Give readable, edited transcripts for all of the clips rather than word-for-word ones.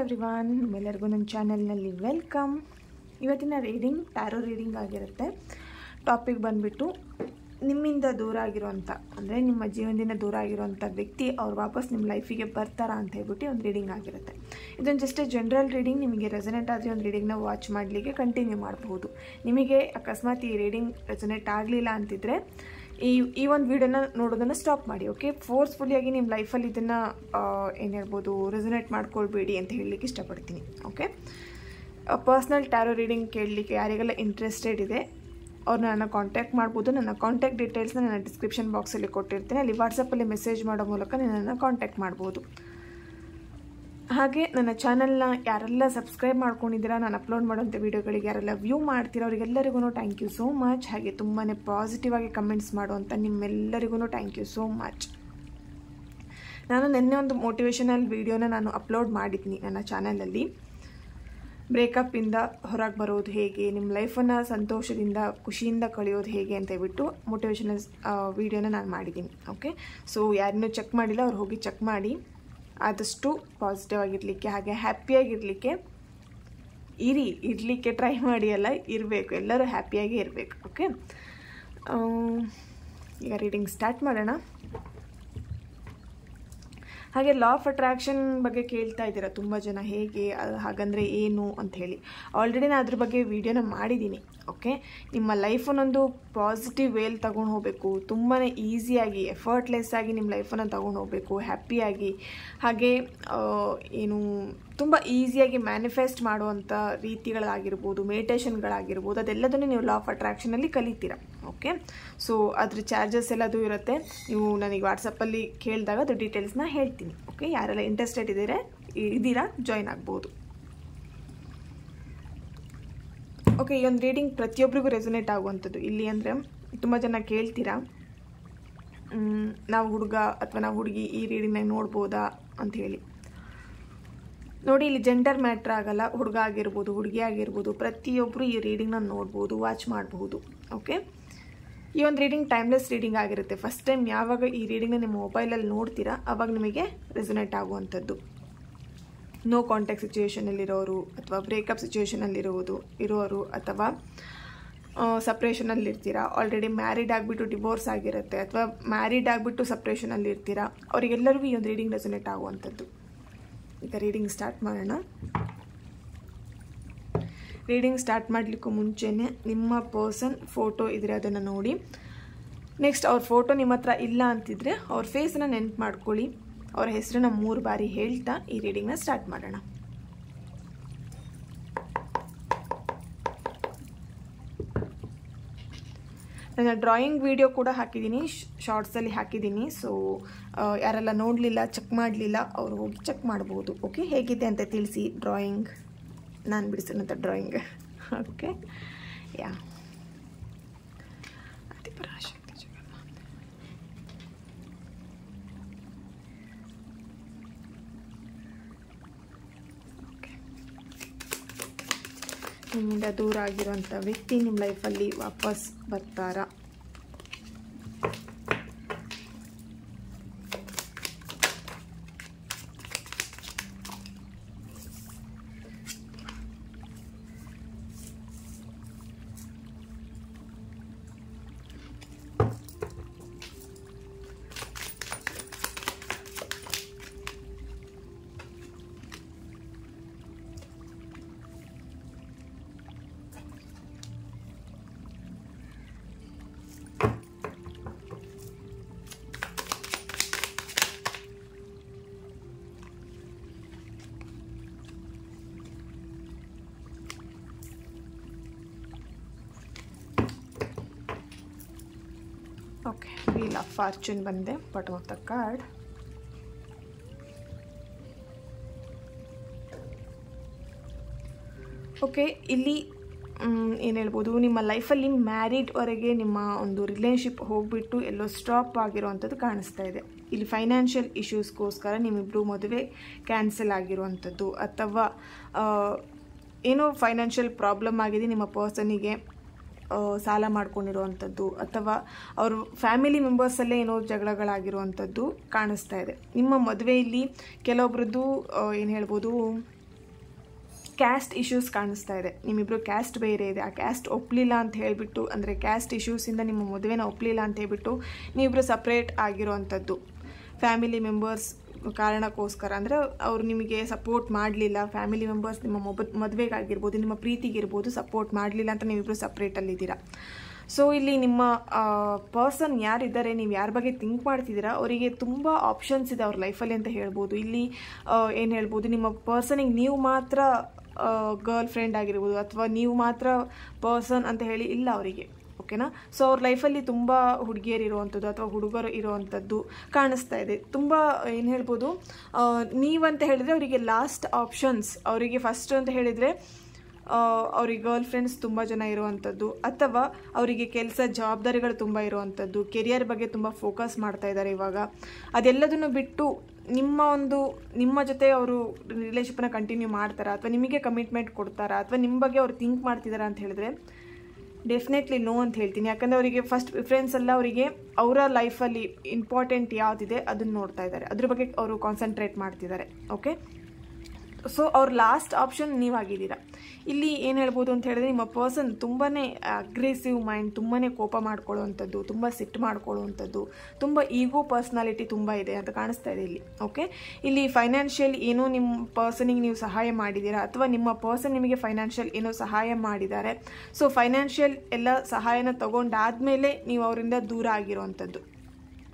Everyone, ನಿಮ್ಮೆಲ್ಲರಿಗೂ ನನ್ನ ಚಾನಲ್ನಲ್ಲಿ ವೆಲ್ಕಮ್. ಇವತ್ತಿನ ರೀಡಿಂಗ್ ಟ್ಯಾರೋ ರೀಡಿಂಗ್ ಆಗಿರುತ್ತೆ. ಟಾಪಿಕ್ ಬಂದುಬಿಟ್ಟು ನಿಮ್ಮಿಂದ ದೂರ ಆಗಿರೋಂಥ, ಅಂದರೆ ನಿಮ್ಮ ಜೀವನದಿಂದ ದೂರ ಆಗಿರೋಂಥ ವ್ಯಕ್ತಿ ಅವ್ರು ವಾಪಸ್ ನಿಮ್ಮ ಲೈಫಿಗೆ ಬರ್ತಾರಾ ಅಂತ ಹೇಳ್ಬಿಟ್ಟು ಒಂದು ರೀಡಿಂಗ್ ಆಗಿರುತ್ತೆ. ಇದೊಂದು ಜಸ್ಟ್ ಜನರಲ್ ರೀಡಿಂಗ್. ನಿಮಗೆ ರೆಸನೇಟ್ ಆದರೆ ಒಂದು ರೀಡಿಂಗ್ನ ವಾಚ್ ಮಾಡಲಿಕ್ಕೆ ಕಂಟಿನ್ಯೂ ಮಾಡಬಹುದು. ನಿಮಗೆ ಅಕಸ್ಮಾತ್ ಈ ರೀಡಿಂಗ್ ರೆಸನೇಟ್ ಆಗಲಿಲ್ಲ ಅಂತಿದ್ರೆ ಈ ಒಂದು ವಿಡಿಯೋನ ನೋಡೋದನ್ನು ಸ್ಟಾಪ್ ಮಾಡಿ. ಓಕೆ, ಫೋರ್ಸ್ಫುಲ್ಲಿಯಾಗಿ ನಿಮ್ಮ ಲೈಫಲ್ಲಿ ಇದನ್ನು ಏನು ಹೇಳ್ಬೋದು, ರೆಸನೇಟ್ ಮಾಡ್ಕೊಳ್ಬೇಡಿ ಅಂತ ಹೇಳಲಿಕ್ಕೆ ಇಷ್ಟಪಡ್ತೀನಿ. ಓಕೆ, ಪರ್ಸ್ನಲ್ ಟ್ಯಾರೋ ರೀಡಿಂಗ್ ಕೇಳಲಿಕ್ಕೆ ಯಾರಿಗೆಲ್ಲ ಇಂಟ್ರೆಸ್ಟೆಡ್ ಇದೆ ಅವ್ರನ್ನ ನನ್ನ ಕಾಂಟ್ಯಾಕ್ಟ್ ಮಾಡ್ಬೋದು. ನನ್ನ ಕಾಂಟ್ಯಾಕ್ಟ್ ಡೀಟೇಲ್ಸ್ನ ನನ್ನ ಡಿಸ್ಕ್ರಿಪ್ಷನ್ ಬಾಕ್ಸಲ್ಲಿ ಕೊಟ್ಟಿರ್ತೀನಿ. ಅಲ್ಲಿ ವಾಟ್ಸಪ್ಪಲ್ಲಿ ಮೆಸೇಜ್ ಮಾಡೋ ಮೂಲಕ ನನ್ನನ್ನು ಕಾಂಟ್ಯಾಕ್ಟ್ ಮಾಡ್ಬೋದು. ಹಾಗೆ ನನ್ನ ಚಾನಲ್ನ ಯಾರೆಲ್ಲ ಸಬ್ಸ್ಕ್ರೈಬ್ ಮಾಡ್ಕೊಂಡಿದ್ದೀರಾ, ನಾನು ಅಪ್ಲೋಡ್ ಮಾಡೋಂಥ ವೀಡಿಯೋಗಳಿಗೆ ಯಾರೆಲ್ಲ ವ್ಯೂ ಮಾಡ್ತೀರಾ ಅವರಿಗೆಲ್ಲರಿಗೂ ಥ್ಯಾಂಕ್ ಯು ಸೋ ಮಚ್. ಹಾಗೆ ತುಂಬಾ ಪಾಸಿಟಿವ್ ಆಗಿ ಕಮೆಂಟ್ಸ್ ಮಾಡುವಂಥ ನಿಮ್ಮೆಲ್ಲರಿಗೂ ಥ್ಯಾಂಕ್ ಯು ಸೋ ಮಚ್. ನಾನು ನಿನ್ನೆ ಒಂದು ಮೋಟಿವೇಶನಲ್ ವೀಡಿಯೋನ ನಾನು ಅಪ್ಲೋಡ್ ಮಾಡಿದ್ದೀನಿ ನನ್ನ ಚಾನಲಲ್ಲಿ. ಬ್ರೇಕಪ್ಪಿಂದ ಹೊರಗೆ ಬರೋದು ಹೇಗೆ, ನಿಮ್ಮ ಲೈಫನ್ನು ಸಂತೋಷದಿಂದ ಖುಷಿಯಿಂದ ಕಳೆಯೋದು ಹೇಗೆ ಅಂತ ಹೇಳ್ಬಿಟ್ಟು ಮೋಟಿವೇಶನಲ್ ವೀಡಿಯೋನ ನಾನು ಮಾಡಿದ್ದೀನಿ. ಓಕೆ, ಸೊ ಯಾರನ್ನೂ ಚೆಕ್ ಮಾಡಿಲ್ಲ, ಅವ್ರು ಹೋಗಿ ಚೆಕ್ ಮಾಡಿ. ಆದಷ್ಟು ಪಾಸಿಟಿವ್ ಆಗಿರಲಿಕ್ಕೆ ಹಾಗೆ ಹ್ಯಾಪಿಯಾಗಿರಲಿಕ್ಕೆ ಇರಲಿಕ್ಕೆ ಟ್ರೈ ಮಾಡಿ. ಎಲ್ಲ ಇರಬೇಕು, ಎಲ್ಲರೂ ಹ್ಯಾಪಿಯಾಗಿ ಇರಬೇಕು. ಓಕೆ, ಈಗ ರೀಡಿಂಗ್ ಸ್ಟಾರ್ಟ್ ಮಾಡೋಣ. ಹಾಗೆ ಲಾ ಆಫ್ ಅಟ್ರಾಕ್ಷನ್ ಬಗ್ಗೆ ಕೇಳ್ತಾ ಇದ್ದೀರಾ ತುಂಬ ಜನ, ಹೇಗೆ ಹಾಗಂದರೆ ಏನು ಅಂತ ಹೇಳಿ. ಆಲ್ರೆಡಿ ನಾನು ಅದ್ರ ಬಗ್ಗೆ ವಿಡಿಯೋನ ಮಾಡಿದ್ದೀನಿ. ಓಕೆ, ನಿಮ್ಮ ಲೈಫನ್ನೊಂದು ಪಾಸಿಟಿವ್ ವೇಲ್ ತಗೊಂಡು ಹೋಗಬೇಕು, ತುಂಬಾ ಈಸಿಯಾಗಿ ಎಫರ್ಟ್ಲೆಸ್ ಆಗಿ ನಿಮ್ಮ ಲೈಫನ್ನು ತಗೊಂಡು ಹೋಗಬೇಕು, ಹ್ಯಾಪಿಯಾಗಿ. ಹಾಗೆ ಏನು ತುಂಬ ಈಸಿಯಾಗಿ ಮ್ಯಾನಿಫೆಸ್ಟ್ ಮಾಡುವಂಥ ರೀತಿಗಳಾಗಿರ್ಬೋದು, ಮೆಡಿಟೇಷನ್ಗಳಾಗಿರ್ಬೋದು, ಅದೆಲ್ಲದನ್ನು ನೀವು ಲಾ ಆಫ್ ಅಟ್ರಾಕ್ಷನಲ್ಲಿ ಕಲಿತೀರ. ಓಕೆ, ಸೊ ಅದ್ರ ಚಾರ್ಜಸ್ ಎಲ್ಲದು ಇರುತ್ತೆ. ನೀವು ನನಗೆ ವಾಟ್ಸಪ್ಪಲ್ಲಿ ಕೇಳಿದಾಗ ಅದು ಡೀಟೇಲ್ಸ್ನ ಹೇಳ್ತೀನಿ. ಓಕೆ, ಯಾರೆಲ್ಲ ಇಂಟ್ರೆಸ್ಟೆಡ್ ಇದ್ದೀರಾ ಜಾಯ್ನ್ ಆಗ್ಬೋದು. ಓಕೆ, ಈ ಒಂದು ರೀಡಿಂಗ್ ಪ್ರತಿಯೊಬ್ಬರಿಗೂ ರೆಸನೇಟ್ ಆಗುವಂಥದ್ದು. ಇಲ್ಲಿ ಅಂದರೆ ತುಂಬ ಜನ ಕೇಳ್ತೀರಾ, ನಾವು ಹುಡುಗ ಅಥವಾ ನಾವು ಹುಡುಗಿ ಈ ರೀಡಿಂಗ್ನಾಗ ನೋಡ್ಬೋದಾ ಅಂತ ಹೇಳಿ. ನೋಡಿ, ಇಲ್ಲಿ ಜೆಂಡರ್ ಮ್ಯಾಟ್ರ್ ಆಗಲ್ಲ. ಹುಡುಗ ಆಗಿರ್ಬೋದು, ಹುಡುಗಿ ಆಗಿರ್ಬೋದು, ಪ್ರತಿಯೊಬ್ಬರು ಈ ರೀಡಿಂಗ್ನ ನೋಡ್ಬೋದು, ವಾಚ್ ಮಾಡಬಹುದು. ಓಕೆ, ಈ ಒಂದು ರೀಡಿಂಗ್ ಟೈಮ್ಲೆಸ್ ರೀಡಿಂಗ್ ಆಗಿರುತ್ತೆ. ಫಸ್ಟ್ ಟೈಮ್ ಯಾವಾಗ ಈ ರೀಡಿಂಗ್ನ ನಿಮ್ಮ ಮೊಬೈಲಲ್ಲಿ ನೋಡ್ತೀರಾ ಆವಾಗ ನಿಮಗೆ ರೆಸನೇಟ್ ಆಗುವಂಥದ್ದು. ನೋ ಕಾಂಟ್ಯಾಕ್ಟ್ ಸಿಚುವೇಷನಲ್ಲಿರೋರು ಅಥವಾ ಬ್ರೇಕಪ್ ಇರೋರು ಅಥವಾ ಸಪ್ರೇಷನಲ್ಲಿರ್ತೀರಾ, ಆಲ್ರೆಡಿ ಮ್ಯಾರಿಡ್ ಆಗಿಬಿಟ್ಟು ಡಿವೋರ್ಸ್ ಆಗಿರುತ್ತೆ, ಅಥವಾ ಮ್ಯಾರಿಡ್ ಆಗಿಬಿಟ್ಟು ಸಪ್ರೇಷನಲ್ಲಿ ಇರ್ತೀರಾ, ಅವರಿಗೆಲ್ಲರಿಗೂ ಈ ಒಂದು ರೀಡಿಂಗ್ ರೆಸನೇಟ್ ಆಗುವಂಥದ್ದು. ಈಗ ರೀಡಿಂಗ್ ಸ್ಟಾರ್ಟ್ ಮಾಡೋಣ. ರೀಡಿಂಗ್ ಸ್ಟಾರ್ಟ್ ಮಾಡಲಿಕ್ಕೂ ಮುಂಚೆನೇ ನಿಮ್ಮ ಪರ್ಸನ್ ಫೋಟೋ ಇದ್ದರೆ ಅದನ್ನು ನೋಡಿ. ನೆಕ್ಸ್ಟ್ ಅವ್ರ ಫೋಟೋ ನಿಮ್ಮ ಹತ್ರ ಇಲ್ಲ ಅಂತಿದ್ರೆ ಅವ್ರ ಫೇಸನ್ನು ನೆನ್ಪು ಮಾಡ್ಕೊಳ್ಳಿ. ಅವರ ಹೆಸರನ್ನ 3 ಬಾರಿ ಹೇಳ್ತಾ ಈ ರೀಡಿಂಗ್ನ ಸ್ಟಾರ್ಟ್ ಮಾಡೋಣ. ನನ್ನ ಡ್ರಾಯಿಂಗ್ ವಿಡಿಯೋ ಕೂಡ ಹಾಕಿದ್ದೀನಿ, ಶಾರ್ಟ್ಸಲ್ಲಿ ಹಾಕಿದ್ದೀನಿ. ಸೊ ಯಾರೆಲ್ಲ ನೋಡಲಿಲ್ಲ, ಚೆಕ್ ಮಾಡಲಿಲ್ಲ, ಅವರು ಹೋಗಿ ಚೆಕ್ ಮಾಡ್ಬೋದು. ಓಕೆ, ಹೇಗಿದೆ ಅಂತ ತಿಳಿಸಿ. ಡ್ರಾಯಿಂಗ್ ನಾನು ಬಿಡಿಸಿದಂಥ ಡ್ರಾಯಿಂಗ್. ಓಕೆ, ಯಾ ಅತಿಪರಾಶಕ್ತಿ ಜಗನ್ನಾಥ. ಓಕೆ, ನಿಮ್ಮಿಂದ ದೂರ ಆಗಿರುವಂಥ ವ್ಯಕ್ತಿ ನಿಮ್ಮ ಲೈಫಲ್ಲಿ ವಾಪಸ್ ಬರ್ತಾರಾ? ಓಕೆ, ವೀಲ್ ಆಫ್ ಫಾರ್ಚೂನ್ ಬಂದೆ. Bottom of the card. Okay, ಇಲ್ಲಿ ಏನು ಹೇಳ್ಬೋದು, ನಿಮ್ಮ ಲೈಫಲ್ಲಿ ಮ್ಯಾರಿಡ್ವರೆಗೆ ನಿಮ್ಮ ಒಂದು ರಿಲೇಷನ್ಶಿಪ್ ಹೋಗಿಬಿಟ್ಟು ಎಲ್ಲೋ ಸ್ಟಾಪ್ ಆಗಿರೋವಂಥದ್ದು ಕಾಣಿಸ್ತಾ ಇದೆ. ಇಲ್ಲಿ ಫೈನಾನ್ಷಿಯಲ್ ಇಶ್ಯೂಸ್ಗೋಸ್ಕರ ನಿಮ್ಮಿಬ್ಬರು ಮದುವೆ ಕ್ಯಾನ್ಸಲ್ ಆಗಿರುವಂಥದ್ದು, ಅಥವಾ ಏನೋ ಫೈನಾನ್ಷಿಯಲ್ ಪ್ರಾಬ್ಲಮ್ ಆಗಿದೆ ನಿಮ್ಮ ಪರ್ಸನಿಗೆ, ಸಾಲ ಮಾಡ್ಕೊಂಡಿರುವಂಥದ್ದು, ಅಥವಾ ಅವರು ಫ್ಯಾಮಿಲಿ ಮೆಂಬರ್ಸಲ್ಲೇ ಏನೋ ಜಗಳಗಳಾಗಿರುವಂಥದ್ದು ಕಾಣಿಸ್ತಾ ಇದೆ. ನಿಮ್ಮ ಮದುವೆಯಲ್ಲಿ ಕೆಲವೊಬ್ರದ್ದು ಏನು ಹೇಳ್ಬೋದು, ಕ್ಯಾಸ್ಟ್ ಇಶ್ಯೂಸ್ ಕಾಣಿಸ್ತಾ ಇದೆ. ನಿಮ್ಮಿಬ್ಬರು ಕ್ಯಾಸ್ಟ್ ಬೇರೆ ಇದೆ, ಆ ಕ್ಯಾಸ್ಟ್ ಒಪ್ಪಲಿಲ್ಲ ಅಂತ ಹೇಳಿಬಿಟ್ಟು, ಅಂದರೆ ಕ್ಯಾಸ್ಟ್ ಇಶ್ಯೂಸಿಂದ ನಿಮ್ಮ ಮದುವೆನ ಒಪ್ಪಲಿಲ್ಲ ಅಂತ ಹೇಳ್ಬಿಟ್ಟು ನೀವಿಬ್ಬರು ಸಪ್ರೇಟ್ ಆಗಿರೋವಂಥದ್ದು. ಫ್ಯಾಮಿಲಿ ಮೆಂಬರ್ಸ್ ಕಾರಣಕ್ಕೋಸ್ಕರ, ಅಂದರೆ ಅವರು ನಿಮಗೆ ಸಪೋರ್ಟ್ ಮಾಡಲಿಲ್ಲ, ಫ್ಯಾಮಿಲಿ ಮೆಂಬರ್ಸ್ ನಿಮ್ಮ ಮದುವೆಗಾಗಿರ್ಬೋದು, ನಿಮ್ಮ ಪ್ರೀತಿಗಿರ್ಬೋದು ಸಪೋರ್ಟ್ ಮಾಡಲಿಲ್ಲ ಅಂತ ನೀವಿಬ್ಬರು ಸಪ್ರೇಟಲ್ಲಿದ್ದೀರಾ. ಸೊ ಇಲ್ಲಿ ನಿಮ್ಮ ಪರ್ಸನ್ ಯಾರಿದ್ದಾರೆ, ನೀವು ಯಾರ ಬಗ್ಗೆ ಥಿಂಕ್ ಮಾಡ್ತಿದ್ದೀರಾ, ಅವರಿಗೆ ತುಂಬ ಆಪ್ಷನ್ಸ್ ಇದೆ ಅವ್ರ ಲೈಫಲ್ಲಿ ಅಂತ ಹೇಳ್ಬೋದು. ಇಲ್ಲಿ ಏನು ಹೇಳ್ಬೋದು, ನಿಮ್ಮ ಪರ್ಸನಿಗೆ ನೀವು ಮಾತ್ರ ಗರ್ಲ್ ಫ್ರೆಂಡ್ ಆಗಿರ್ಬೋದು ಅಥವಾ ನೀವು ಮಾತ್ರ ಪರ್ಸನ್ ಅಂತ ಹೇಳಿ ಇಲ್ಲ ಅವರಿಗೆ, ಓಕೆನಾ. ಸೊ ಅವ್ರ ಲೈಫಲ್ಲಿ ತುಂಬ ಹುಡುಗಿಯರು ಇರುವಂಥದ್ದು ಅಥವಾ ಹುಡುಗರು ಇರುವಂಥದ್ದು ಕಾಣಿಸ್ತಾ ಇದೆ. ತುಂಬ ಏನು ಹೇಳ್ಬೋದು, ನೀವಂತ ಹೇಳಿದರೆ ಅವರಿಗೆ ಲಾಸ್ಟ್ ಆಪ್ಷನ್ಸ್, ಅವರಿಗೆ ಫಸ್ಟ್ ಅಂತ ಹೇಳಿದರೆ ಅವ್ರಿಗೆ ಗರ್ಲ್ ಫ್ರೆಂಡ್ಸ್ ತುಂಬ ಜನ ಇರುವಂಥದ್ದು, ಅಥವಾ ಅವರಿಗೆ ಕೆಲಸ ಜವಾಬ್ದಾರಿಗಳು ತುಂಬ ಇರುವಂಥದ್ದು, ಕೆರಿಯರ್ ಬಗ್ಗೆ ತುಂಬ ಫೋಕಸ್ ಮಾಡ್ತಾ ಇದ್ದಾರೆ ಇವಾಗ. ಅದೆಲ್ಲದನ್ನು ಬಿಟ್ಟು ನಿಮ್ಮ ಜೊತೆ ಅವರು ರಿಲೇಷನ್ಶಿಪ್ನ ಕಂಟಿನ್ಯೂ ಮಾಡ್ತಾರಾ ಅಥವಾ ನಿಮಗೆ ಕಮಿಟ್ಮೆಂಟ್ ಕೊಡ್ತಾರಾ ಅಥವಾ ನಿಮ್ಮ ಬಗ್ಗೆ ಅವ್ರು ಥಿಂಕ್ ಮಾಡ್ತಿದ್ದಾರಾ ಅಂತ ಹೇಳಿದ್ರೆ ಡೆಫಿನೆಟ್ಲಿ ನೋ ಅಂತ ಹೇಳ್ತೀನಿ. ಯಾಕಂದರೆ ಅವರಿಗೆ ಫಸ್ಟ್ ಪ್ರಿಫರೆನ್ಸ್ ಎಲ್ಲ ಅವರಿಗೆ ಅವರ ಲೈಫಲ್ಲಿ ಇಂಪಾರ್ಟೆಂಟ್ ಯಾವುದಿದೆ ಅದನ್ನು ನೋಡ್ತಾ ಇದ್ದಾರೆ, ಅದ್ರ ಬಗ್ಗೆ ಅವರು ಕಾನ್ಸಂಟ್ರೇಟ್ ಮಾಡ್ತಿದ್ದಾರೆ. ಓಕೆ, ಸೊ ಅವ್ರ ಲಾಸ್ಟ್ ಆಪ್ಷನ್ ನೀವಾಗಿದ್ದೀರಾ. ಇಲ್ಲಿ ಏನು ಹೇಳ್ಬೋದು ಅಂತ ಹೇಳಿದ್ರೆ, ನಿಮ್ಮ ಪರ್ಸನ್ ತುಂಬಾ ಅಗ್ರೆಸಿವ್ ಮೈಂಡ್, ತುಂಬಾ ಕೋಪ ಮಾಡ್ಕೊಳ್ಳುವಂಥದ್ದು, ತುಂಬ ಸಿಟ್ಟು ಮಾಡ್ಕೊಳ್ಳುವಂಥದ್ದು, ತುಂಬ ಈಗೋ ಪರ್ಸ್ನಾಲಿಟಿ ತುಂಬ ಇದೆ ಅಂತ ಕಾಣಿಸ್ತಾ ಇದೆ ಇಲ್ಲಿ. ಓಕೆ, ಇಲ್ಲಿ ಫೈನಾನ್ಷಿಯಲ್ ಏನೋ ನಿಮ್ಮ ಪರ್ಸನಿಗೆ ನೀವು ಸಹಾಯ ಮಾಡಿದ್ದೀರಾ ಅಥವಾ ನಿಮ್ಮ ಪರ್ಸನ್ ನಿಮಗೆ ಫೈನಾನ್ಷಿಯಲ್ ಏನೋ ಸಹಾಯ ಮಾಡಿದ್ದಾರೆ. ಸೊ ಫೈನಾನ್ಷಿಯಲ್ ಎಲ್ಲ ಸಹಾಯನ ತಗೊಂಡಾದ್ಮೇಲೆ ನೀವು ಅವರಿಂದ ದೂರ ಆಗಿರುವಂಥದ್ದು.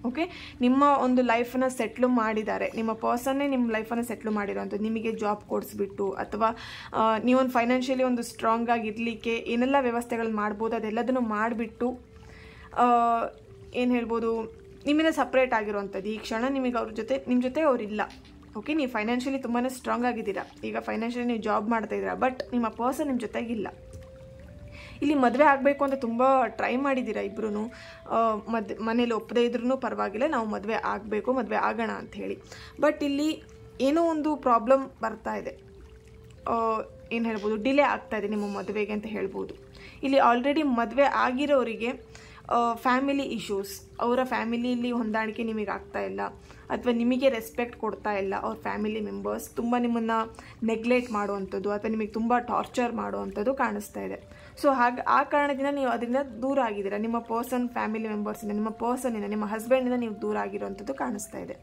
ಓಕೆ, ನಿಮ್ಮ ಒಂದು ಲೈಫನ್ನು ಸೆಟ್ಲು ಮಾಡಿದ್ದಾರೆ, ನಿಮ್ಮ ಪರ್ಸನ್ನೇ ನಿಮ್ಮ ಲೈಫನ್ನು ಸೆಟ್ಲು ಮಾಡಿರೋವಂಥದ್ದು. ನಿಮಗೆ ಜಾಬ್ ಕೊಡಿಸ್ಬಿಟ್ಟು ಅಥವಾ ನೀವೊಂದು ಫೈನಾನ್ಷಿಯಲಿ ಒಂದು ಸ್ಟ್ರಾಂಗ್ ಆಗಿರಲಿಕ್ಕೆ ಏನೆಲ್ಲ ವ್ಯವಸ್ಥೆಗಳು ಮಾಡ್ಬೋದು ಅದೆಲ್ಲದನ್ನು ಮಾಡಿಬಿಟ್ಟು ಏನು ಹೇಳ್ಬೋದು, ನಿಮ್ಮಿಂದ ಸಪ್ರೇಟ್ ಆಗಿರೋವಂಥದ್ದು. ಈ ಕ್ಷಣ ನಿಮಗೆ ನಿಮ್ಮ ಜೊತೆ ಅವರಿಲ್ಲ. ಓಕೆ, ನೀವು ಫೈನಾನ್ಷಿಯಲಿ ತುಂಬಾ ಸ್ಟ್ರಾಂಗ್ ಆಗಿದ್ದೀರಾ, ಈಗ ಫೈನಾನ್ಷಿಯಲಿ ನೀವು ಜಾಬ್ ಮಾಡ್ತಾ ಇದ್ದೀರಾ, ಬಟ್ ನಿಮ್ಮ ಪರ್ಸನ್ ನಿಮ್ಮ ಜೊತೆಗಿಲ್ಲ. ಇಲ್ಲಿ ಮದುವೆ ಆಗಬೇಕು ಅಂತ ತುಂಬ ಟ್ರೈ ಮಾಡಿದ್ದೀರಾ ಇಬ್ಬರೂ, ಮನೇಲಿ ಒಪ್ಪದೇ ಇದ್ರೂ ಪರವಾಗಿಲ್ಲ, ನಾವು ಮದುವೆ ಆಗಬೇಕು, ಮದುವೆ ಆಗೋಣ ಅಂತ ಹೇಳಿ. ಬಟ್ ಇಲ್ಲಿ ಏನೋ ಒಂದು ಪ್ರಾಬ್ಲಮ್ ಬರ್ತಾ ಇದೆ, ಏನು ಹೇಳ್ಬೋದು, ಡಿಲೇ ಆಗ್ತಾ ಇದೆ ನಿಮ್ಮ ಮದುವೆಗೆ ಅಂತ ಹೇಳ್ಬೋದು. ಇಲ್ಲಿ ಆಲ್ರೆಡಿ ಮದುವೆ ಆಗಿರೋರಿಗೆ ಫ್ಯಾಮಿಲಿ ಇಶ್ಯೂಸ್, ಅವರ ಫ್ಯಾಮಿಲಿಯಲ್ಲಿ ಹೊಂದಾಣಿಕೆ ನಿಮಗೆ ಆಗ್ತಾ ಇಲ್ಲ ಅಥವಾ ನಿಮಗೆ ರೆಸ್ಪೆಕ್ಟ್ ಕೊಡ್ತಾ ಇಲ್ಲ. ಅವ್ರ ಫ್ಯಾಮಿಲಿ ಮೆಂಬರ್ಸ್ ತುಂಬ ನಿಮ್ಮನ್ನು ನೆಗ್ಲೆಕ್ಟ್ ಮಾಡುವಂಥದ್ದು ಅಥವಾ ನಿಮಗೆ ತುಂಬ ಟಾರ್ಚರ್ ಮಾಡುವಂಥದ್ದು ಕಾಣಿಸ್ತಾ ಇದೆ. ಸೊ ಆ ಕಾರಣದಿಂದ ನೀವು ಅದರಿಂದ ದೂರ ಆಗಿದ್ದೀರಾ. ನಿಮ್ಮ ಪರ್ಸನ್ ಫ್ಯಾಮಿಲಿ ಮೆಂಬರ್ಸಿಂದ, ನಿಮ್ಮ ಪರ್ಸನಿಂದ, ನಿಮ್ಮ ಹಸ್ಬೆಂಡಿಂದ ನೀವು ದೂರ ಆಗಿರುವಂಥದ್ದು ಕಾಣಿಸ್ತಾ ಇದೆ.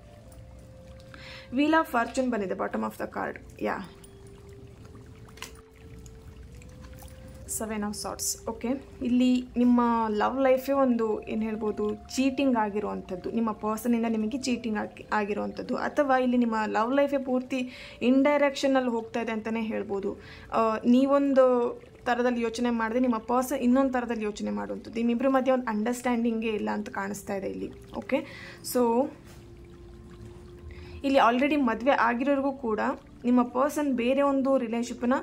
ವೀಲ್ ಆಫ್ ಫಾರ್ಚೂನ್ ಬಂದಿದೆ bottom of the card. Yeah, 7 of swords. Okay, ಇಲ್ಲಿ ನಿಮ್ಮ ಲವ್ ಲೈಫೇ ಒಂದು ಏನು ಹೇಳ್ಬೋದು, ಚೀಟಿಂಗ್ ಆಗಿರುವಂಥದ್ದು, ನಿಮ್ಮ ಪರ್ಸನಿಂದ ನಿಮಗೆ ಚೀಟಿಂಗ್ ಆಗಿರುವಂಥದ್ದು, ಅಥವಾ ಇಲ್ಲಿ ನಿಮ್ಮ ಲವ್ ಲೈಫೇ ಪೂರ್ತಿ ಇಂಡೈರೆಕ್ಷನಲ್ಲಿ ಹೋಗ್ತಾ ಇದೆ ಅಂತಲೇ ಹೇಳ್ಬೋದು. ನೀವೊಂದು ಥರದಲ್ಲಿ ಯೋಚನೆ ಮಾಡಿದ್ರೆ ನಿಮ್ಮ ಪರ್ಸನ್ ಇನ್ನೊಂದು ಥರದಲ್ಲಿ ಯೋಚನೆ ಮಾಡುವಂಥದ್ದು. ನಿಮ್ಮಿಬ್ಬರ ಮಧ್ಯೆ ಒಂದು ಅಂಡರ್ಸ್ಟ್ಯಾಂಡಿಂಗೇ ಇಲ್ಲ ಅಂತ ಕಾಣಿಸ್ತಾ ಇದೆ ಇಲ್ಲಿ. ಓಕೆ, ಸೊ ಇಲ್ಲಿ ಆಲ್ರೆಡಿ ಮದುವೆ ಆಗಿರೋರಿಗೂ ಕೂಡ ನಿಮ್ಮ ಪರ್ಸನ್ ಬೇರೆ ಒಂದು ರಿಲೇಷನ್ಶಿಪ್ಪನ್ನ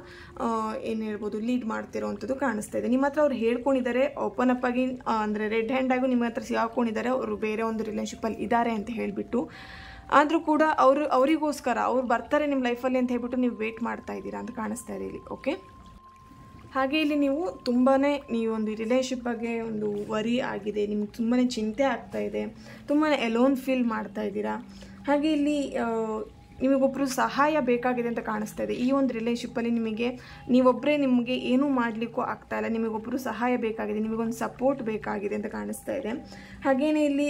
ಏನು ಹೇಳ್ಬೋದು ಲೀಡ್ ಮಾಡ್ತಿರೋವಂಥದ್ದು ಕಾಣಿಸ್ತಾ ಇದೆ. ನಿಮ್ಮ ಹತ್ರ ಅವ್ರು ಹೇಳ್ಕೊಂಡಿದ್ದಾರೆ ಓಪನ್ ಅಪ್ ಆಗಿ, ಅಂದರೆ ರೆಡ್ ಹ್ಯಾಂಡ್ ಆಗಿ ನಿಮ್ಮ ಹತ್ರ ಸಿಗಾಕೊಂಡಿದ್ದಾರೆ, ಅವರು ಬೇರೆ ಒಂದು ರಿಲೇಷನ್ಶಿಪ್ಪಲ್ಲಿ ಇದ್ದಾರೆ ಅಂತ ಹೇಳಿಬಿಟ್ಟು. ಆದರೂ ಕೂಡ ಅವರಿಗೋಸ್ಕರ ಅವ್ರು ಬರ್ತಾರೆ ನಿಮ್ಮ ಲೈಫಲ್ಲಿ ಅಂತ ಹೇಳ್ಬಿಟ್ಟು ನೀವು ವೇಟ್ ಮಾಡ್ತಾ ಇದ್ದೀರಾ ಅಂತ ಕಾಣಿಸ್ತಾ ಇದೆ ಇಲ್ಲಿ. ಓಕೆ, ಹಾಗೆ ಇಲ್ಲಿ ನೀವು ಒಂದು ರಿಲೇಷನ್ಶಿಪ್ ಬಗ್ಗೆ ಒಂದು ವರಿ ಆಗಿದೆ, ನಿಮ್ಗೆ ತುಂಬಾ ಚಿಂತೆ ಆಗ್ತಾ ಇದೆ, ತುಂಬಾ ಎಲೋನ್ ಫೀಲ್ ಮಾಡ್ತಾ ಇದ್ದೀರಾ. ಹಾಗೆ ಇಲ್ಲಿ ನಿಮಗೊಬ್ಬರು ಸಹಾಯ ಬೇಕಾಗಿದೆ ಅಂತ ಕಾಣಿಸ್ತಾ ಇದೆ. ಈ ಒಂದು ರಿಲೇಷನ್ಶಿಪ್ಪಲ್ಲಿ ನೀವೊಬ್ಬರೇ ನಿಮಗೆ ಏನೂ ಮಾಡಲಿಕ್ಕೂ ಆಗ್ತಾ ಇಲ್ಲ, ನಿಮಗೊಬ್ಬರು ಸಹಾಯ ಬೇಕಾಗಿದೆ, ನಿಮಗೊಂದು ಸಪೋರ್ಟ್ ಬೇಕಾಗಿದೆ ಅಂತ ಕಾಣಿಸ್ತಾ ಇದೆ. ಹಾಗೇನೇ ಇಲ್ಲಿ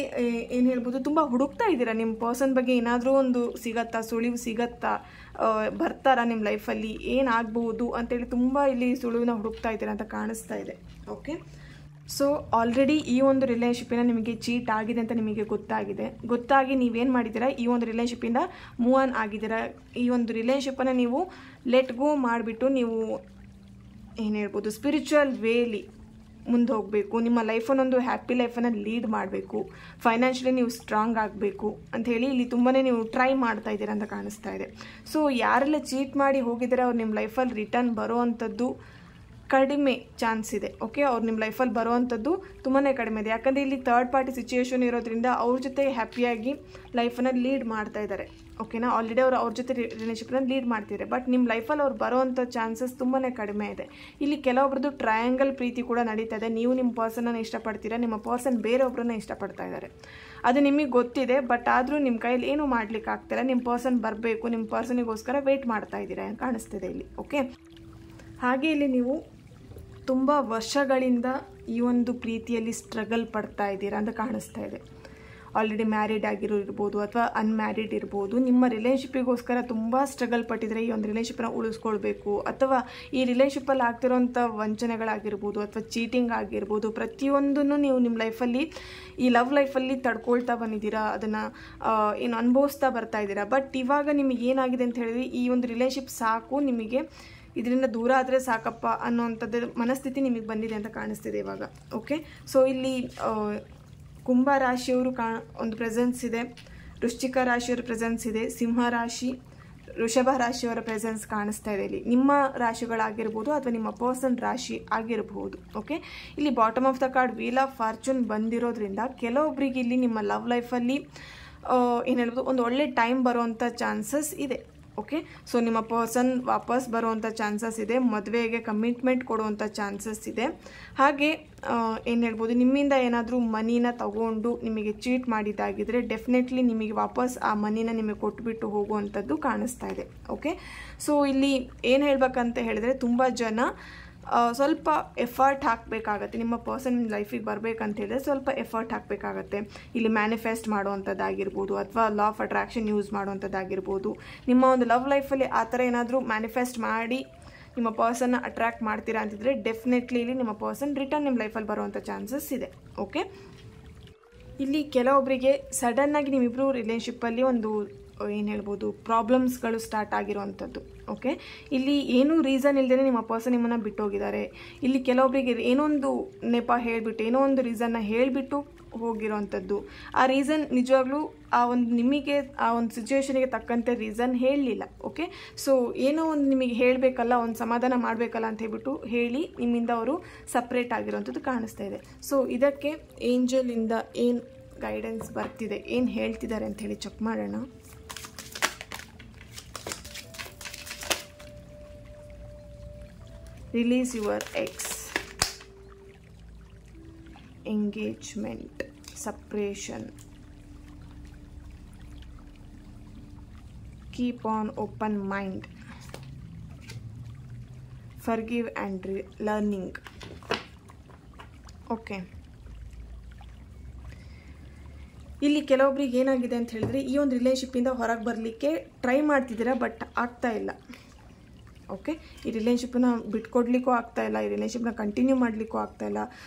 ಏನು ಹೇಳ್ಬೋದು, ತುಂಬ ಹುಡುಕ್ತಾ ಇದ್ದೀರಾ ನಿಮ್ಮ ಪರ್ಸನ್ ಬಗ್ಗೆ, ಏನಾದರೂ ಒಂದು ಸಿಗತ್ತಾ, ಸುಳಿವು ಸಿಗತ್ತಾ, ಬರ್ತಾರಾ ನಿಮ್ಮ ಲೈಫಲ್ಲಿ, ಏನಾಗಬಹುದು ಅಂತೇಳಿ ತುಂಬ ಇಲ್ಲಿ ಸುಳಿವನ್ನ ಹುಡುಕ್ತಾ ಇದ್ದೀರಾ ಅಂತ ಕಾಣಿಸ್ತಾ ಇದೆ. ಓಕೆ, ಸೊ ಆಲ್ರೆಡಿ ಈ ಒಂದು ರಿಲೇಷನ್ಶಿಪ್ಪಿನ ನಿಮಗೆ ಚೀಟ್ ಆಗಿದೆ ಅಂತ ನಿಮಗೆ ಗೊತ್ತಾಗಿ ನೀವೇನು ಮಾಡಿದ್ದೀರಾ, ಈ ಒಂದು ರಿಲೇಷನ್ಶಿಪ್ಪಿಂದ ಮೂವ್ ಆನ್ ಆಗಿದ್ದೀರಾ. ಈ ಒಂದು ರಿಲೇಷನ್ಶಿಪ್ಪನ್ನು ನೀವು ಲೆಟ್ ಗೋ ಮಾಡಿಬಿಟ್ಟು ನೀವು ಏನು ಹೇಳ್ಬೋದು ಸ್ಪಿರಿಚುವಲ್ ವೇಲಿ ಮುಂದೆ ಹೋಗಬೇಕು, ನಿಮ್ಮ ಲೈಫನ್ನೊಂದು ಹ್ಯಾಪಿ ಲೈಫನ್ನು ಲೀಡ್ ಮಾಡಬೇಕು, ಫೈನಾನ್ಷಿಯಲಿ ನೀವು ಸ್ಟ್ರಾಂಗ್ ಆಗಬೇಕು ಅಂಥೇಳಿ ಇಲ್ಲಿ ತುಂಬಾ ನೀವು ಟ್ರೈ ಮಾಡ್ತಾ ಇದ್ದೀರಾ ಅಂತ ಕಾಣಿಸ್ತಾ ಇದೆ. ಸೊ ಯಾರೆಲ್ಲ ಚೀಟ್ ಮಾಡಿ ಹೋಗಿದ್ದಾರೆ ಅವ್ರು ನಿಮ್ಮ ಲೈಫಲ್ಲಿ ರಿಟರ್ನ್ ಬರೋವಂಥದ್ದು ಕಡಿಮೆ ಚಾನ್ಸ್ ಇದೆ. ಓಕೆ, ಅವ್ರು ನಿಮ್ಮ ಲೈಫಲ್ಲಿ ಬರುವಂಥದ್ದು ತುಂಬಾ ಕಡಿಮೆ ಇದೆ. ಯಾಕಂದರೆ ಇಲ್ಲಿ ಥರ್ಡ್ ಪಾರ್ಟಿ ಸಿಚುಯೇಷನ್ ಇರೋದ್ರಿಂದ ಅವ್ರ ಜೊತೆ ಹ್ಯಾಪಿಯಾಗಿ ಲೈಫನ್ನು ಲೀಡ್ ಮಾಡ್ತಾ ಇದ್ದಾರೆ. ಓಕೆನಾ, ಆಲ್ರೆಡಿ ಅವ್ರ ಜೊತೆ ರಿಲೇಷನ್ಶಿಪ್ನ ಲೀಡ್ ಮಾಡ್ತಿದ್ದಾರೆ. ಬಟ್ ನಿಮ್ಮ ಲೈಫಲ್ಲಿ ಅವ್ರು ಬರೋವಂಥ ಚಾನ್ಸಸ್ ತುಂಬಾ ಕಡಿಮೆ ಇದೆ. ಇಲ್ಲಿ ಕೆಲವೊಬ್ರದ್ದು ಟ್ರಯಾಂಗಲ್ ಪ್ರೀತಿ ಕೂಡ ನಡೀತಾ ಇದೆ. ನೀವು ನಿಮ್ಮ ಪರ್ಸನನ್ನು ಇಷ್ಟಪಡ್ತೀರಾ, ನಿಮ್ಮ ಪರ್ಸನ್ ಬೇರೆಯೊಬ್ಬರನ್ನ ಇಷ್ಟಪಡ್ತಾ ಇದ್ದಾರೆ, ಅದು ನಿಮಗೆ ಗೊತ್ತಿದೆ. ಬಟ್ ಆದರೂ ನಿಮ್ಮ ಕೈಯಲ್ಲಿ ಏನೂ ಮಾಡ್ಲಿಕ್ಕೆ ಆಗ್ತಿಲ್ಲ. ನಿಮ್ಮ ಪರ್ಸನ್ ಬರಬೇಕು, ನಿಮ್ಮ ಪರ್ಸನಿಗೋಸ್ಕರ ವೆಯ್ಟ್ ಮಾಡ್ತಾ ಇದ್ದೀರಾ ಕಾಣಿಸ್ತಿದೆ ಇಲ್ಲಿ. ಓಕೆ, ಹಾಗೆ ಇಲ್ಲಿ ನೀವು ತುಂಬ ವರ್ಷಗಳಿಂದ ಈ ಒಂದು ಪ್ರೀತಿಯಲ್ಲಿ ಸ್ಟ್ರಗಲ್ ಪಡ್ತಾ ಇದ್ದೀರಾ ಅಂತ ಕಾಣಿಸ್ತಾ ಇದೆ. ಆಲ್ರೆಡಿ ಮ್ಯಾರಿಡ್ ಆಗಿರೋರ್ಬೋದು ಅಥವಾ ಅನ್ಮ್ಯಾರಿಡ್ ಇರ್ಬೋದು. ನಿಮ್ಮ ರಿಲೇಷನ್ಶಿಪ್ಪಿಗೋಸ್ಕರ ತುಂಬ ಸ್ಟ್ರಗಲ್ ಪಟ್ಟಿದ್ರೆ ಈ ಒಂದು ರಿಲೇಷನ್ಶಿಪ್ನ ಉಳಿಸ್ಕೊಳ್ಬೇಕು, ಅಥವಾ ಈ ರಿಲೇಷನ್ಶಿಪ್ಪಲ್ಲಿ ಆಗ್ತಿರೋಂಥ ವಂಚನೆಗಳಾಗಿರ್ಬೋದು ಅಥವಾ ಚೀಟಿಂಗ್ ಆಗಿರ್ಬೋದು, ಪ್ರತಿಯೊಂದನ್ನು ನೀವು ನಿಮ್ಮ ಲೈಫಲ್ಲಿ ಈ ಲವ್ ಲೈಫಲ್ಲಿ ತಡ್ಕೊಳ್ತಾ ಬಂದಿದ್ದೀರಾ, ಅದನ್ನು ಏನು ಅನುಭವಿಸ್ತಾ ಬರ್ತಾ ಇದ್ದೀರಾ. ಬಟ್ ಇವಾಗ ನಿಮಗೆ ಏನಾಗಿದೆ ಅಂತ ಹೇಳಿದ್ರೆ ಈ ಒಂದು ರಿಲೇಷನ್ಶಿಪ್ ಸಾಕು, ನಿಮಗೆ ಇದರಿಂದ ದೂರ ಆದರೆ ಸಾಕಪ್ಪ ಅನ್ನೋವಂಥದ್ದು ಮನಸ್ಥಿತಿ ನಿಮಗೆ ಬಂದಿದೆ ಅಂತ ಕಾಣಿಸ್ತಿದೆ ಇವಾಗ. ಓಕೆ, ಸೊ ಇಲ್ಲಿ ಕುಂಭ ರಾಶಿಯವರು ಒಂದು ಪ್ರೆಸೆನ್ಸ್ ಇದೆ, ವೃಶ್ಚಿಕ ರಾಶಿಯವರ ಪ್ರೆಸೆನ್ಸ್ ಇದೆ, ಸಿಂಹ ರಾಶಿ, ವೃಷಭ ರಾಶಿಯವರ ಪ್ರೆಸೆನ್ಸ್ ಕಾಣಿಸ್ತಾ ಇದೆ. ಇಲ್ಲಿ ನಿಮ್ಮ ರಾಶಿಗಳಾಗಿರ್ಬೋದು ಅಥವಾ ನಿಮ್ಮ ಪರ್ಸನ್ ರಾಶಿ ಆಗಿರಬಹುದು. ಓಕೆ, ಇಲ್ಲಿ bottom of the card wheel of fortune ಬಂದಿರೋದ್ರಿಂದ ಕೆಲವೊಬ್ಬರಿಗೆ ಇಲ್ಲಿ ನಿಮ್ಮ ಲವ್ ಲೈಫಲ್ಲಿ ಏನು ಹೇಳ್ಬೋದು ಒಂದು ಒಳ್ಳೆ ಟೈಮ್ ಬರುವಂಥ ಚಾನ್ಸಸ್ ಇದೆ. ಓಕೆ, ಸೊ ನಿಮ್ಮ ಪರ್ಸನ್ ವಾಪಸ್ ಬರುವಂಥ ಚಾನ್ಸಸ್ ಇದೆ, ಮದುವೆಗೆ ಕಮಿಟ್ಮೆಂಟ್ ಕೊಡುವಂಥ ಚಾನ್ಸಸ್ ಇದೆ. ಹಾಗೆ ಏನು ಹೇಳ್ಬೋದು, ನಿಮ್ಮಿಂದ ಏನಾದರೂ ಮನಿನ ತಗೊಂಡು ನಿಮಗೆ ಚೀಟ್ ಮಾಡಿದ್ದಾಗಿದ್ದರೆ ಡೆಫಿನೆಟ್ಲಿ ನಿಮಗೆ ವಾಪಸ್ ಆ ಮನಿನ ನಿಮಗೆ ಕೊಟ್ಬಿಟ್ಟು ಹೋಗುವಂಥದ್ದು ಕಾಣಿಸ್ತಾ ಇದೆ. ಓಕೆ, ಸೊ ಇಲ್ಲಿ ಏನು ಹೇಳ್ಬೇಕಂತ ಹೇಳಿದ್ರೆ ತುಂಬ ಜನ ಸ್ವಲ್ಪ ಎಫರ್ಟ್ ಹಾಕಬೇಕಾಗತ್ತೆ. ನಿಮ್ಮ ಪರ್ಸನ್ ಲೈಫಿಗೆ ಬರಬೇಕಂತ ಹೇಳಿದ್ರೆ ಸ್ವಲ್ಪ ಎಫರ್ಟ್ ಹಾಕಬೇಕಾಗತ್ತೆ. ಇಲ್ಲಿ ಮ್ಯಾನಿಫೆಸ್ಟ್ ಮಾಡುವಂಥದ್ದಾಗಿರ್ಬೋದು ಅಥವಾ ಲಾ ಆಫ್ ಅಟ್ರಾಕ್ಷನ್ ಯೂಸ್ ಮಾಡುವಂಥದ್ದಾಗಿರ್ಬೋದು. ನಿಮ್ಮ ಒಂದು ಲವ್ ಲೈಫಲ್ಲಿ ಆ ಥರ ಏನಾದರೂ ಮ್ಯಾನಿಫೆಸ್ಟ್ ಮಾಡಿ ನಿಮ್ಮ ಪರ್ಸನ್ನ ಅಟ್ರ್ಯಾಕ್ಟ್ ಮಾಡ್ತೀರಾ ಅಂತಿದ್ರೆ ಡೆಫಿನೆಟ್ಲಿ ಇಲ್ಲಿ ನಿಮ್ಮ ಪರ್ಸನ್ ರಿಟರ್ನ್ ನಿಮ್ಮ ಲೈಫಲ್ಲಿ ಬರುವಂಥ ಚಾನ್ಸಸ್ ಇದೆ. ಓಕೆ, ಇಲ್ಲಿ ಕೆಲವೊಬ್ಬರಿಗೆ ಸಡನ್ನಾಗಿ ನಿಮ್ಮಿಬ್ಬರು ರಿಲೇಷನ್ಶಿಪ್ಪಲ್ಲಿ ಒಂದು ಏನು ಹೇಳ್ಬೋದು ಪ್ರಾಬ್ಲಮ್ಸ್ಗಳು ಸ್ಟಾರ್ಟ್ ಆಗಿರುವಂಥದ್ದು. ಓಕೆ, ಇಲ್ಲಿ ಏನೂ ರೀಸನ್ ಇಲ್ಲದೇ ನಿಮ್ಮ ಪರ್ಸನ್ ನಿಮ್ಮನ್ನು ಬಿಟ್ಟೋಗಿದ್ದಾರೆ. ಇಲ್ಲಿ ಕೆಲವೊಬ್ಬರಿಗೆ ಏನೋ ಒಂದು ನೆಪ ಹೇಳಿಬಿಟ್ಟು ಏನೋ ಒಂದು ರೀಸನ್ನ ಹೇಳಿಬಿಟ್ಟು ಹೋಗಿರೋವಂಥದ್ದು. ಆ ರೀಸನ್ ನಿಜವಾಗ್ಲೂ ಆ ಒಂದು ನಿಮಗೆ ಆ ಒಂದು ಸಿಚುವೇಶನಿಗೆ ತಕ್ಕಂತೆ ರೀಸನ್ ಹೇಳಲಿಲ್ಲ. ಓಕೆ, ಸೊ ಏನೋ ಒಂದು ನಿಮಗೆ ಹೇಳಬೇಕಲ್ಲ, ಒಂದು ಸಮಾಧಾನ ಮಾಡಬೇಕಲ್ಲ ಅಂತ ಹೇಳ್ಬಿಟ್ಟು ಹೇಳಿ ನಿಮ್ಮಿಂದ ಅವರು ಸಪ್ರೇಟ್ ಆಗಿರೋವಂಥದ್ದು ಕಾಣಿಸ್ತಾ ಇದೆ. ಸೊ ಇದಕ್ಕೆ ಏಂಜಲಿಂದ ಏನು ಗೈಡೆನ್ಸ್ ಬರ್ತಿದೆ, ಏನು ಹೇಳ್ತಿದ್ದಾರೆ ಅಂತ ಹೇಳಿ ಚೆಕ್ ಮಾಡೋಣ. Release your ex, engagement, separation, keep on open mind, forgive and learning. Okay, ಇಲ್ಲಿ ಕೆಲವೊಬ್ರಿಗೆ ಏನಾಗಿದೆ ಅಂತ ಹೇಳಿದ್ರೆ ಈ ಒಂದು ರಿಲೇಷನ್ಶಿಪ್ಪಿಂದ ಹೊರಗೆ ಬರಲಿಕ್ಕೆ ಟ್ರೈ ಮಾಡ್ತಿದ್ದೀರಾ, ಬಟ್ ಆಗ್ತಾ ಇಲ್ಲ. ಓಕೆ, ಈ ರಿಲೇಷನ್ಶಿಪ್ಪನ್ನ ಬಿಟ್ಕೊಡ್ಲಿಕ್ಕೂ ಆಗ್ತಾ ಇಲ್ಲ, ಈ ರಿಲೇಷನ್ಶಿಪ್ನ ಕಂಟಿನ್ಯೂ ಮಾಡಲಿಕ್ಕೂ ಆಗ್ತಾ ಇಲ್ಲ.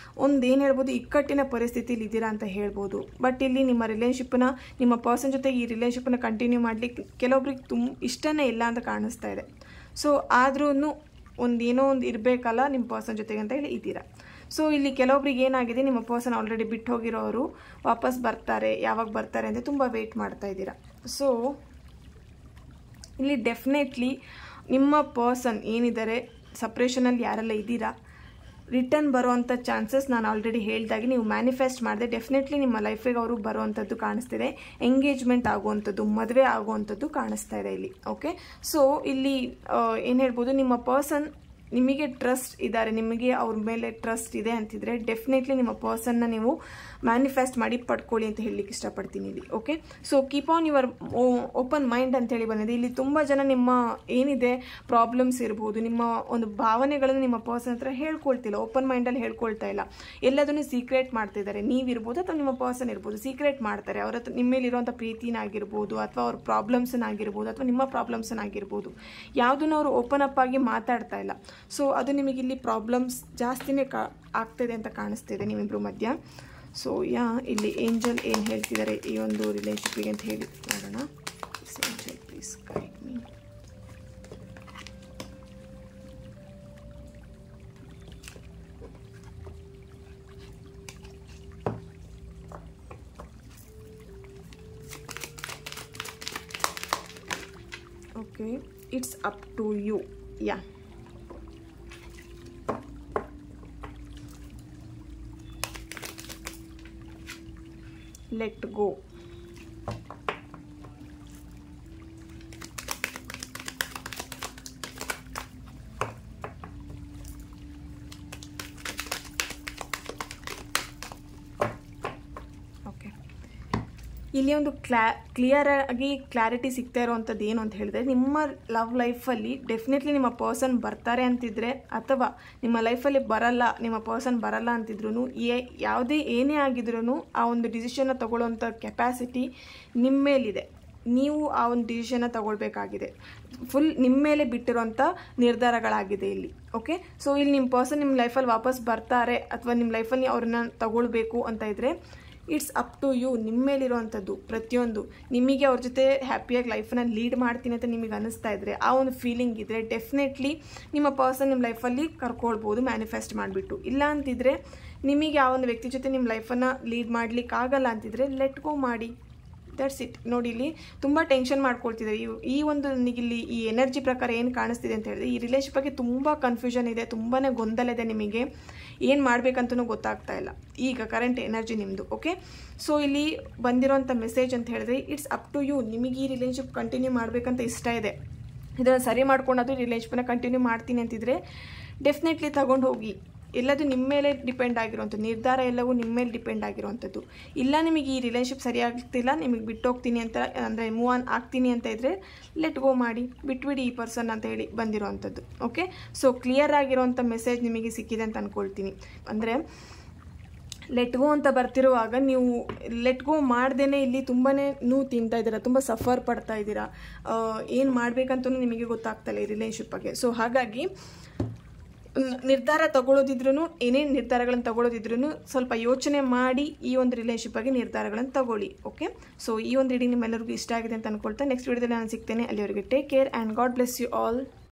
ಒಂದು ಏನು ಹೇಳ್ಬೋದು, ಇಕ್ಕಟ್ಟಿನ ಪರಿಸ್ಥಿತಿಲಿ ಇದ್ದೀರಾ ಅಂತ ಹೇಳ್ಬೋದು. ಬಟ್ ಇಲ್ಲಿ ನಿಮ್ಮ ರಿಲೇಷನ್ಶಿಪ್ಪನ್ನ ನಿಮ್ಮ ಪರ್ಸನ್ ಜೊತೆಗೆ ಈ ರಿಲೇಷನ್ಶಿಪ್ಪನ್ನ ಕಂಟಿನ್ಯೂ ಮಾಡಲಿಕ್ಕೆ ಕೆಲವೊಬ್ರಿಗೆ ಇಷ್ಟನೇ ಇಲ್ಲ ಅಂತ ಕಾಣಿಸ್ತಾ ಇದೆ. ಸೊ ಆದ್ರೂ ಏನೋ ಒಂದು ಇರಬೇಕಲ್ಲ ನಿಮ್ಮ ಪರ್ಸನ್ ಜೊತೆಗೆ ಅಂತ ಹೇಳಿ ಇದ್ದೀರಾ. ಸೊ ಇಲ್ಲಿ ಕೆಲವೊಬ್ರಿಗೆ ಏನಾಗಿದೆ, ನಿಮ್ಮ ಪರ್ಸನ್ ಆಲ್ರೆಡಿ ಬಿಟ್ಟು ಹೋಗಿರೋರು ವಾಪಸ್ ಬರ್ತಾರೆ, ಯಾವಾಗ ಬರ್ತಾರೆ ಅಂತ ತುಂಬ ವೆಯ್ಟ್ ಮಾಡ್ತಾ ಇದ್ದೀರಾ. ಸೊ ಇಲ್ಲಿ ಡೆಫಿನೆಟ್ಲಿ ನಿಮ್ಮ ಪರ್ಸನ್ ಏನಿದ್ದಾರೆ ಸಪ್ರೇಷನಲ್ಲಿ ಯಾರೆಲ್ಲ ಇದ್ದೀರಾ ರಿಟರ್ನ್ ಬರುವಂಥ ಚಾನ್ಸಸ್ ನಾನು ಆಲ್ರೆಡಿ ಹೇಳಿದಾಗೆ ನೀವು ಮ್ಯಾನಿಫೆಸ್ಟ್ ಮಾಡಿದೆ ಡೆಫಿನೆಟ್ಲಿ ನಿಮ್ಮ ಲೈಫಿಗೆ ಅವರು ಬರುವಂಥದ್ದು ಕಾಣಿಸ್ತಿದೆ. ಎಂಗೇಜ್ಮೆಂಟ್ ಆಗುವಂಥದ್ದು, ಮದುವೆ ಆಗುವಂಥದ್ದು ಕಾಣಿಸ್ತಾ ಇದೆ ಇಲ್ಲಿ. ಓಕೆ, ಸೊ ಇಲ್ಲಿ ಏನು ಹೇಳ್ಬೋದು, ನಿಮ್ಮ ಪರ್ಸನ್ ನಿಮಗೆ ಟ್ರಸ್ಟ್ ಇದ್ದಾರೆ, ನಿಮಗೆ ಅವ್ರ ಮೇಲೆ ಟ್ರಸ್ಟ್ ಇದೆ ಅಂತಿದ್ರೆ ಡೆಫಿನೆಟ್ಲಿ ನಿಮ್ಮ ಪರ್ಸನ್ನ ನೀವು ಮ್ಯಾನಿಫೆಸ್ಟ್ ಮಾಡಿ ಪಡ್ಕೊಳ್ಳಿ ಅಂತ ಹೇಳಲಿಕ್ಕೆ ಇಷ್ಟಪಡ್ತೀನಿ ಇಲ್ಲಿ. Okay, so keep on your open mind ಅಂತೇಳಿ ಬಂದಿದೆ. ಇಲ್ಲಿ ತುಂಬ ಜನ ನಿಮ್ಮ ಏನಿದೆ ಪ್ರಾಬ್ಲಮ್ಸ್ ಇರ್ಬೋದು, ನಿಮ್ಮ ಒಂದು ಭಾವನೆಗಳನ್ನು ನಿಮ್ಮ ಪರ್ಸನ್ ಹತ್ರ ಹೇಳ್ಕೊಳ್ತಿಲ್ಲ, ಓಪನ್ ಮೈಂಡಲ್ಲಿ ಹೇಳ್ಕೊಳ್ತಾ ಇಲ್ಲ, ಎಲ್ಲದನ್ನು ಸೀಕ್ರೆಟ್ ಮಾಡ್ತಿದ್ದಾರೆ. ನೀವಿರ್ಬೋದು ಅಥವಾ ನಿಮ್ಮ ಪರ್ಸನ್ ಇರ್ಬೋದು, ಸೀಕ್ರೆಟ್ ಮಾಡ್ತಾರೆ. ಅವ್ರ ಹತ್ರ ನಿಮ್ಮ ಮೇಲಿರುವಂಥ ಪ್ರೀತಿನಾಗಿರ್ಬೋದು ಅಥವಾ ಅವ್ರ ಪ್ರಾಬ್ಲಮ್ಸನ್ನಾಗಿರ್ಬೋದು ಅಥವಾ ನಿಮ್ಮ ಪ್ರಾಬ್ಲಮ್ಸನ್ನಾಗಿರ್ಬೋದು, ಯಾವುದನ್ನು ಅವರು ಓಪನ್ ಅಪ್ ಆಗಿ ಮಾತಾಡ್ತಾ ಇಲ್ಲ. ಸೊ ಅದು ನಿಮಗೆ ಇಲ್ಲಿ ಪ್ರಾಬ್ಲಮ್ಸ್ ಜಾಸ್ತಿನೇ ಆಗ್ತಿದೆ ಅಂತ ಕಾಣಿಸ್ತಿದೆ ನಿಮ್ಮಿಬ್ಬರು ಮಧ್ಯ. ಸೊ ಇಲ್ಲಿ ಏಂಜಲ್ ಏನು ಹೇಳ್ತಿದ್ದಾರೆ ಈ ಒಂದು ರಿಲೇಷನ್ಶಿಪ್ಪಿಗೆ ಅಂತ ಹೇಳಿ ನೋಡೋಣ. Angel please guide me. Okay, it's up to you. let go. Okay, ಇಲ್ಲಿ ಒಂದು ಕ್ಲಿಯರಾಗಿ ಕ್ಲಾರಿಟಿ ಸಿಗ್ತಾ ಇರೋವಂಥದ್ದು ಏನು ಅಂತ ಹೇಳಿದ್ರೆ, ನಿಮ್ಮ ಲವ್ ಲೈಫಲ್ಲಿ ಡೆಫಿನೆಟ್ಲಿ ನಿಮ್ಮ ಪರ್ಸನ್ ಬರ್ತಾರೆ ಅಂತಿದ್ರೆ, ಅಥವಾ ನಿಮ್ಮ ಲೈಫಲ್ಲಿ ನಿಮ್ಮ ಪರ್ಸನ್ ಬರಲ್ಲ ಅಂತಿದ್ರು, ಯಾವುದೇ ಏನೇ ಆಗಿದ್ರೂ ಆ ಒಂದು ಡಿಸಿಷನ್ನ ತಗೊಳ್ಳೋವಂಥ ಕೆಪಾಸಿಟಿ ನಿಮ್ಮ ಮೇಲಿದೆ. ನೀವು ಆ ಒಂದು ಡಿಸಿಷನ್ನ ತಗೊಳ್ಬೇಕಾಗಿದೆ. ಫುಲ್ ನಿಮ್ಮ ಮೇಲೆ ಬಿಟ್ಟಿರೋಂಥ ನಿರ್ಧಾರಗಳಾಗಿದೆ ಇಲ್ಲಿ. ಓಕೆ, ಸೊ ಇಲ್ಲಿ ನಿಮ್ಮ ಪರ್ಸನ್ ನಿಮ್ಮ ಲೈಫಲ್ಲಿ ವಾಪಸ್ ಬರ್ತಾರೆ ಅಥವಾ ನಿಮ್ಮ ಲೈಫಲ್ಲಿ ಅವ್ರನ್ನ ತಗೊಳ್ಬೇಕು ಅಂತ ಇದ್ದರೆ, ಇಟ್ಸ್ ಅಪ್ ಟು ಯು. ನಿಮ್ಮ ಮೇಲಿರುವಂಥದ್ದು ಪ್ರತಿಯೊಂದು. ನಿಮಗೆ ಅವ್ರ ಜೊತೆ ಹ್ಯಾಪಿಯಾಗಿ ಲೈಫನ್ನ ಲೀಡ್ ಮಾಡ್ತೀನಿ ಅಂತ ನಿಮಗೆ ಅನ್ನಿಸ್ತಾ ಇದ್ದರೆ, ಆ ಒಂದು ಫೀಲಿಂಗ್ ಇದ್ದರೆ, ಡೆಫಿನೆಟ್ಲಿ ನಿಮ್ಮ ಪರ್ಸನ್ ನಿಮ್ಮ ಲೈಫಲ್ಲಿ ಕರ್ಕೊಳ್ಬೋದು ಮ್ಯಾನಿಫೆಸ್ಟ್ ಮಾಡಿಬಿಟ್ಟು. ಇಲ್ಲ ಅಂತಿದ್ರೆ, ನಿಮಗೆ ಆ ಒಂದು ವ್ಯಕ್ತಿ ಜೊತೆ ನಿಮ್ಮ ಲೈಫನ್ನು ಲೀಡ್ ಮಾಡಲಿಕ್ಕಾಗಲ್ಲ ಅಂತಿದ್ರೆ ಲೆಟ್ ಗೋ ಮಾಡಿ. That's it. ನೋಡಿ, ಇಲ್ಲಿ ತುಂಬ ಟೆನ್ಷನ್ ಮಾಡ್ಕೊಳ್ತಿದ್ದಾರೆ. ಈ ಒಂದು ನನಗಿಲ್ಲಿ ಈ ಎನರ್ಜಿ ಪ್ರಕಾರ ಏನು ಕಾಣಿಸ್ತಿದೆ ಅಂತ ಹೇಳಿದ್ರೆ, ಈ ರಿಲೇಷನ್ ಬಗ್ಗೆ ತುಂಬ ಕನ್ಫ್ಯೂಷನ್ ಇದೆ, ತುಂಬಾ ಗೊಂದಲ ಇದೆ. ನಿಮಗೆ ಏನು ಮಾಡಬೇಕಂತೂ ಗೊತ್ತಾಗ್ತಾ ಇಲ್ಲ ಈಗ ಕರೆಂಟ್ ಎನರ್ಜಿ ನಿಮ್ಮದು. ಓಕೆ, ಸೊ ಇಲ್ಲಿ ಬಂದಿರೋಂಥ ಮೆಸೇಜ್ ಅಂತ ಹೇಳಿದ್ರೆ, ಇಟ್ಸ್ ಅಪ್ ಟು ಯು. ನಿಮಗೆ ಈ ರಿಲೇಷನ್ಶಿಪ್ ಕಂಟಿನ್ಯೂ ಮಾಡಬೇಕಂತ ಇಷ್ಟ ಇದೆ, ಇದನ್ನು ಸರಿ ಮಾಡ್ಕೊಂಡಾದರೂ ರಿಲೇಷನ್ಶಿಪ್ನ ಕಂಟಿನ್ಯೂ ಮಾಡ್ತೀನಿ ಅಂತಿದ್ರೆ ಡೆಫಿನೆಟ್ಲಿ ತಗೊಂಡು ಹೋಗಿ. ಎಲ್ಲದು ನಿಮ್ಮ ಮೇಲೆ ಡಿಪೆಂಡ್ ಆಗಿರುವಂಥದ್ದು, ನಿರ್ಧಾರ ಎಲ್ಲವೂ ನಿಮ್ಮ ಮೇಲೆ ಡಿಪೆಂಡ್ ಆಗಿರುವಂಥದ್ದು. ಇಲ್ಲ ನಿಮಗೆ ಈ ರಿಲೇಷನ್ಶಿಪ್ ಸರಿಯಾಗ್ತಿಲ್ಲ, ನಿಮಗೆ ಬಿಟ್ಟೋಗ್ತೀನಿ ಅಂತ ಅಂದರೆ ಮೂವ್ ಆನ್ ಆಗ್ತೀನಿ ಅಂತ ಇದ್ದರೆ ಲೆಟ್ ಗೋ ಮಾಡಿ, ಬಿಟ್ಬಿಡಿ ಈ ಪರ್ಸನ್ ಅಂತ ಹೇಳಿ ಬಂದಿರೋವಂಥದ್ದು. ಓಕೆ, ಸೊ ಕ್ಲಿಯರ್ ಆಗಿರೋವಂಥ ಮೆಸೇಜ್ ನಿಮಗೆ ಸಿಕ್ಕಿದೆ ಅಂತ ಅಂದ್ಕೊಳ್ತೀನಿ. ಅಂದರೆ ಲೆಟ್ ಗೋ ಅಂತ ಬರ್ತಿರುವಾಗ ನೀವು ಲೆಟ್ ಗೋ ಮಾಡ್ದೇ ಇಲ್ಲಿ ತುಂಬಾ ನೋವು ತಿಂತಾ ಇದ್ದೀರಾ, ತುಂಬ ಸಫರ್ ಪಡ್ತಾ ಇದ್ದೀರಾ, ಏನು ಮಾಡಬೇಕಂತೂ ನಿಮಗೆ ಗೊತ್ತಾಗ್ತಾಯಿಲ್ಲ ಈ ರಿಲೇಷನ್ಶಿಪ್ ಬಗ್ಗೆ. ಸೊ ಹಾಗಾಗಿ ನಿರ್ಧಾರ ತಗೊಳ್ಳೋದಿದ್ರೂ, ಏನೇನು ನಿರ್ಧಾರಗಳನ್ನು ತಗೊಳ್ಳೋದಿದ್ರೂ ಸ್ವಲ್ಪ ಯೋಚನೆ ಮಾಡಿ ಈ ಒಂದು ರಿಲೇಷನ್ಶಿಪ್ ಬಗ್ಗೆ ನಿರ್ಧಾರಗಳನ್ನು ತಗೊಳ್ಳಿ. ಓಕೆ, ಸೊ ಈ ಒಂದು ರೀಡಿಂಗ್ ನಿಮ್ಮೆಲ್ಲರಿಗೂ ಇಷ್ಟ ಆಗಿದೆ ಅಂತ ಅಂದ್ಕೊಳ್ತಾ ನೆಕ್ಸ್ಟ್ ವಿಡಿಯೋದಲ್ಲಿ ನಾನು ಸಿಗ್ತೇನೆ. ಅಲ್ಲಿವರೆಗೆ take care and God bless you all.